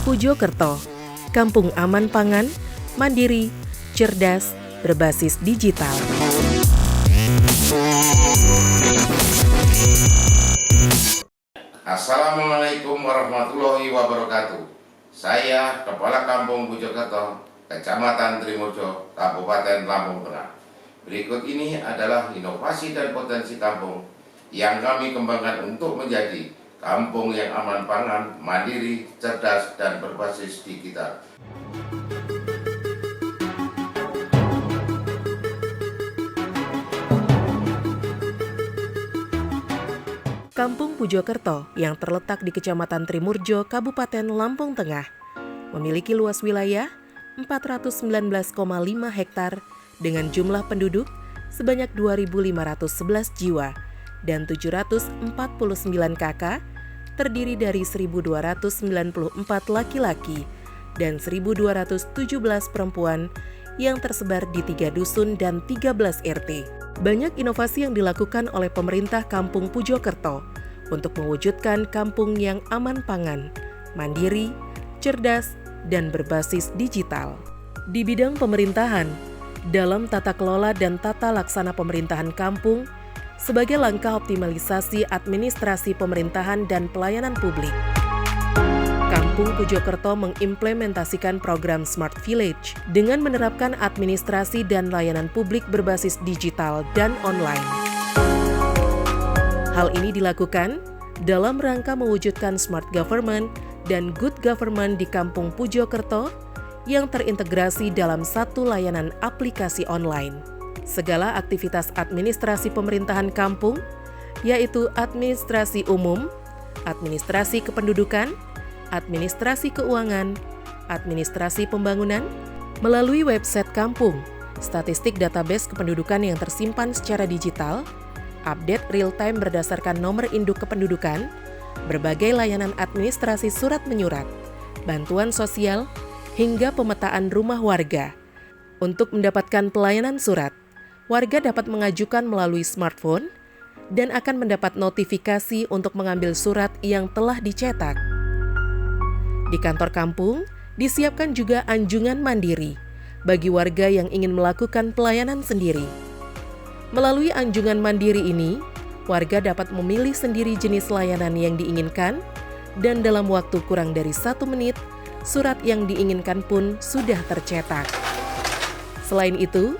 Pujokerto, kampung aman pangan, mandiri, cerdas, berbasis digital. Assalamualaikum warahmatullahi wabarakatuh. Saya Kepala Kampung Pujokerto, Kecamatan Trimurjo, Kabupaten Lampung Tengah. Berikut ini adalah inovasi dan potensi kampung yang kami kembangkan untuk menjadi kampung yang aman pangan, mandiri, cerdas, dan berbasis digital. Kampung Pujokerto yang terletak di Kecamatan Trimurjo, Kabupaten Lampung Tengah, memiliki luas wilayah 419,5 hektar dengan jumlah penduduk sebanyak 2.511 jiwa dan 749 kakak, terdiri dari 1.294 laki-laki dan 1.217 perempuan yang tersebar di 3 dusun dan 13 RT. Banyak inovasi yang dilakukan oleh pemerintah Kampung Pujokerto untuk mewujudkan kampung yang aman pangan, mandiri, cerdas, dan berbasis digital. Di bidang pemerintahan, dalam tata kelola dan tata laksana pemerintahan kampung, sebagai langkah optimalisasi administrasi pemerintahan dan pelayanan publik, Kampung Pujokerto mengimplementasikan program Smart Village dengan menerapkan administrasi dan layanan publik berbasis digital dan online. Hal ini dilakukan dalam rangka mewujudkan smart government dan good government di Kampung Pujokerto yang terintegrasi dalam satu layanan aplikasi online. Segala aktivitas administrasi pemerintahan kampung, yaitu administrasi umum, administrasi kependudukan, administrasi keuangan, administrasi pembangunan, melalui website kampung, statistik database kependudukan yang tersimpan secara digital, update real-time berdasarkan nomor induk kependudukan, berbagai layanan administrasi surat menyurat, bantuan sosial, hingga pemetaan rumah warga. Untuk mendapatkan pelayanan surat, warga dapat mengajukan melalui smartphone dan akan mendapat notifikasi untuk mengambil surat yang telah dicetak. Di kantor kampung, disiapkan juga anjungan mandiri bagi warga yang ingin melakukan pelayanan sendiri. Melalui anjungan mandiri ini, warga dapat memilih sendiri jenis layanan yang diinginkan dan dalam waktu kurang dari 1 menit, surat yang diinginkan pun sudah tercetak. Selain itu,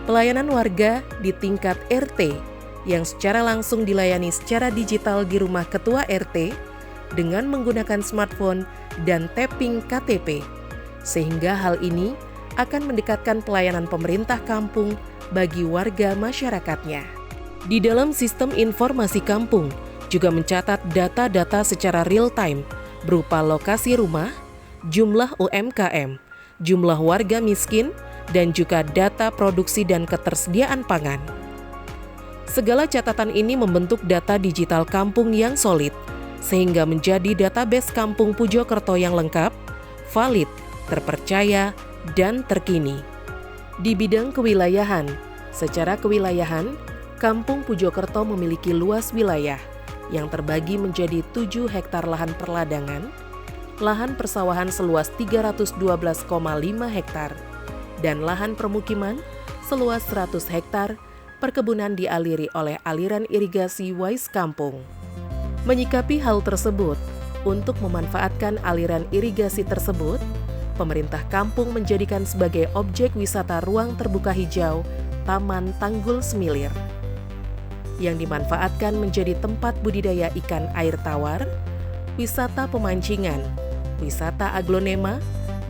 pelayanan warga di tingkat RT yang secara langsung dilayani secara digital di rumah ketua RT dengan menggunakan smartphone dan tapping KTP, sehingga hal ini akan mendekatkan pelayanan pemerintah kampung bagi warga masyarakatnya. Di dalam sistem informasi kampung juga mencatat data-data secara real-time berupa lokasi rumah, jumlah UMKM, jumlah warga miskin, dan juga data produksi dan ketersediaan pangan. Segala catatan ini membentuk data digital kampung yang solid, sehingga menjadi database Kampung Pujokerto yang lengkap, valid, terpercaya, dan terkini. Di bidang kewilayahan, secara kewilayahan, Kampung Pujokerto memiliki luas wilayah yang terbagi menjadi 7 hektar lahan perladangan, lahan persawahan seluas 312,5 hektar, dan lahan permukiman seluas 100 hektar, perkebunan dialiri oleh aliran irigasi Wais Kampung. Menyikapi hal tersebut, untuk memanfaatkan aliran irigasi tersebut, pemerintah kampung menjadikan sebagai objek wisata ruang terbuka hijau Taman Tanggul Semilir, yang dimanfaatkan menjadi tempat budidaya ikan air tawar, wisata pemancingan, wisata aglonema,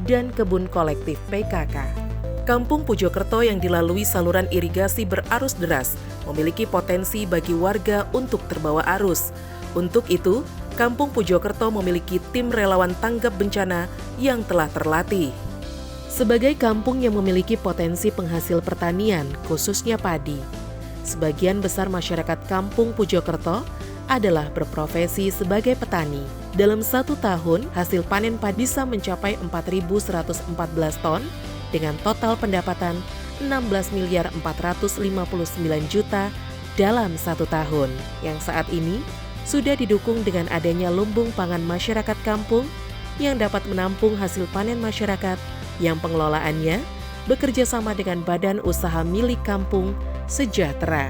dan kebun kolektif PKK. Kampung Pujokerto yang dilalui saluran irigasi berarus deras memiliki potensi bagi warga untuk terbawa arus. Untuk itu, Kampung Pujokerto memiliki tim relawan tanggap bencana yang telah terlatih. Sebagai kampung yang memiliki potensi penghasil pertanian, khususnya padi, sebagian besar masyarakat Kampung Pujokerto adalah berprofesi sebagai petani. Dalam 1 tahun, hasil panen padi bisa mencapai 4.114 ton dengan total pendapatan 16.459.000.000 dalam 1 tahun, yang saat ini sudah didukung dengan adanya lumbung pangan masyarakat kampung yang dapat menampung hasil panen masyarakat yang pengelolaannya bekerja sama dengan badan usaha milik kampung sejahtera.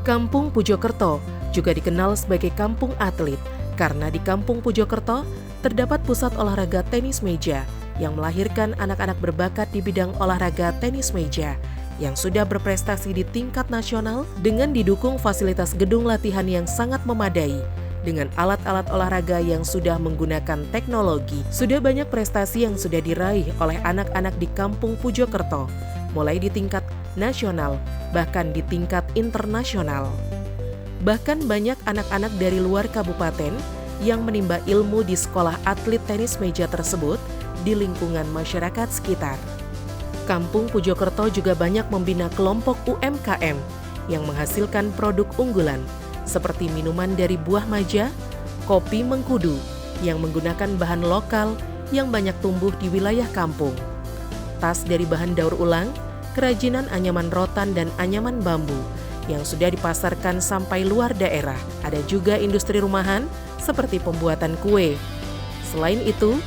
Kampung Pujokerto juga dikenal sebagai kampung atlet karena di Kampung Pujokerto terdapat pusat olahraga tenis meja yang melahirkan anak-anak berbakat di bidang olahraga tenis meja yang sudah berprestasi di tingkat nasional dengan didukung fasilitas gedung latihan yang sangat memadai dengan alat-alat olahraga yang sudah menggunakan teknologi. Sudah banyak prestasi yang sudah diraih oleh anak-anak di Kampung Pujokerto, mulai di tingkat nasional, bahkan di tingkat internasional. Bahkan banyak anak-anak dari luar kabupaten yang menimba ilmu di sekolah atlet tenis meja tersebut di lingkungan masyarakat sekitar. Kampung Pujokerto juga banyak membina kelompok UMKM yang menghasilkan produk unggulan seperti minuman dari buah maja, kopi mengkudu yang menggunakan bahan lokal yang banyak tumbuh di wilayah kampung, tas dari bahan daur ulang, kerajinan anyaman rotan dan anyaman bambu yang sudah dipasarkan sampai luar daerah. Ada juga industri rumahan seperti pembuatan kue. Selain itu,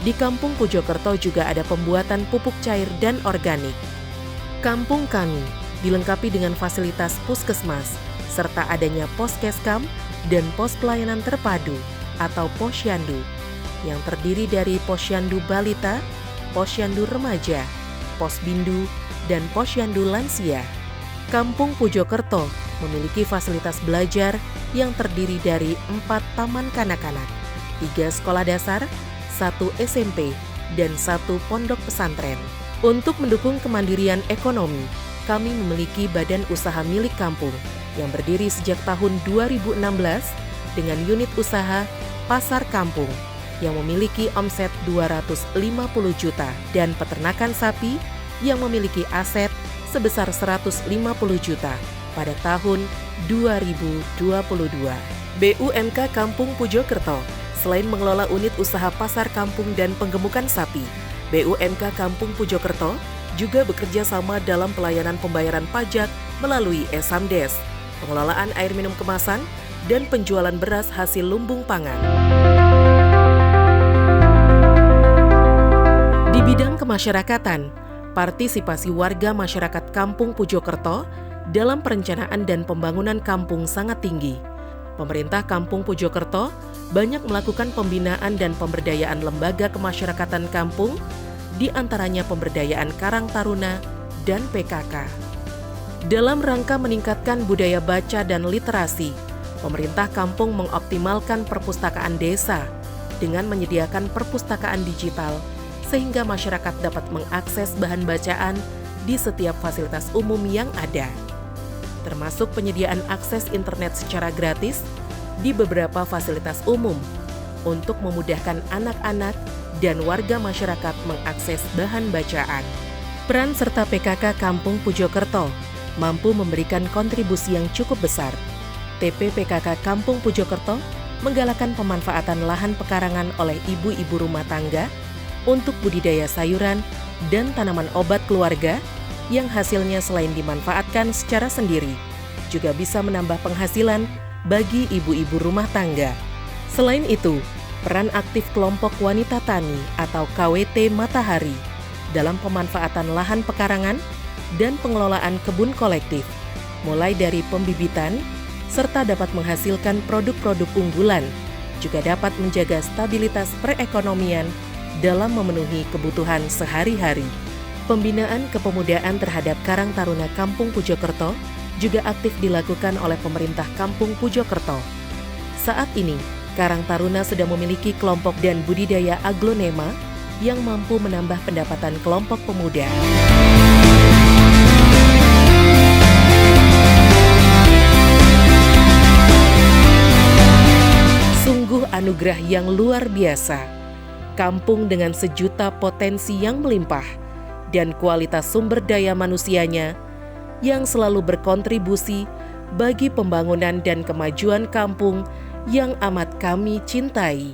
di Kampung Pujokerto juga ada pembuatan pupuk cair dan organik. Kampung kami dilengkapi dengan fasilitas puskesmas, serta adanya poskeskam dan pos pelayanan terpadu atau posyandu, yang terdiri dari posyandu balita, posyandu remaja, posbindu, dan posyandu lansia. Kampung Pujokerto memiliki fasilitas belajar yang terdiri dari 4 taman kanak-kanak, 3 sekolah dasar, 1 SMP, dan 1 pondok pesantren. Untuk mendukung kemandirian ekonomi, kami memiliki badan usaha milik kampung yang berdiri sejak tahun 2016 dengan unit usaha Pasar Kampung yang memiliki omset 250 juta dan peternakan sapi yang memiliki aset sebesar 150 juta pada tahun 2022. BUMK Kampung Pujokerto selain mengelola unit usaha pasar kampung dan penggemukan sapi, BUMK Kampung Pujokerto juga bekerja sama dalam pelayanan pembayaran pajak melalui e-Samdes, pengelolaan air minum kemasan, dan penjualan beras hasil lumbung pangan. Di bidang kemasyarakatan, partisipasi warga masyarakat Kampung Pujokerto dalam perencanaan dan pembangunan kampung sangat tinggi. Pemerintah Kampung Pujokerto banyak melakukan pembinaan dan pemberdayaan lembaga kemasyarakatan kampung, di antaranya pemberdayaan Karang Taruna dan PKK. Dalam rangka meningkatkan budaya baca dan literasi, pemerintah kampung mengoptimalkan perpustakaan desa dengan menyediakan perpustakaan digital sehingga masyarakat dapat mengakses bahan bacaan di setiap fasilitas umum yang ada, termasuk penyediaan akses internet secara gratis di beberapa fasilitas umum untuk memudahkan anak-anak dan warga masyarakat mengakses bahan bacaan. Peran serta PKK Kampung Pujokerto mampu memberikan kontribusi yang cukup besar. TP PKK Kampung Pujokerto menggalakkan pemanfaatan lahan pekarangan oleh ibu-ibu rumah tangga untuk budidaya sayuran dan tanaman obat keluarga yang hasilnya selain dimanfaatkan secara sendiri, juga bisa menambah penghasilan bagi ibu-ibu rumah tangga. Selain itu, peran aktif kelompok wanita tani atau KWT Matahari dalam pemanfaatan lahan pekarangan dan pengelolaan kebun kolektif, mulai dari pembibitan, serta dapat menghasilkan produk-produk unggulan, juga dapat menjaga stabilitas perekonomian dalam memenuhi kebutuhan sehari-hari. Pembinaan kepemudaan terhadap Karang Taruna Kampung Pujokerto juga aktif dilakukan oleh pemerintah Kampung Pujokerto. Saat ini, Karang Taruna sudah memiliki kelompok dan budidaya aglonema yang mampu menambah pendapatan kelompok pemuda. Sungguh anugerah yang luar biasa. Kampung dengan sejuta potensi yang melimpah dan kualitas sumber daya manusianya yang selalu berkontribusi bagi pembangunan dan kemajuan kampung yang amat kami cintai.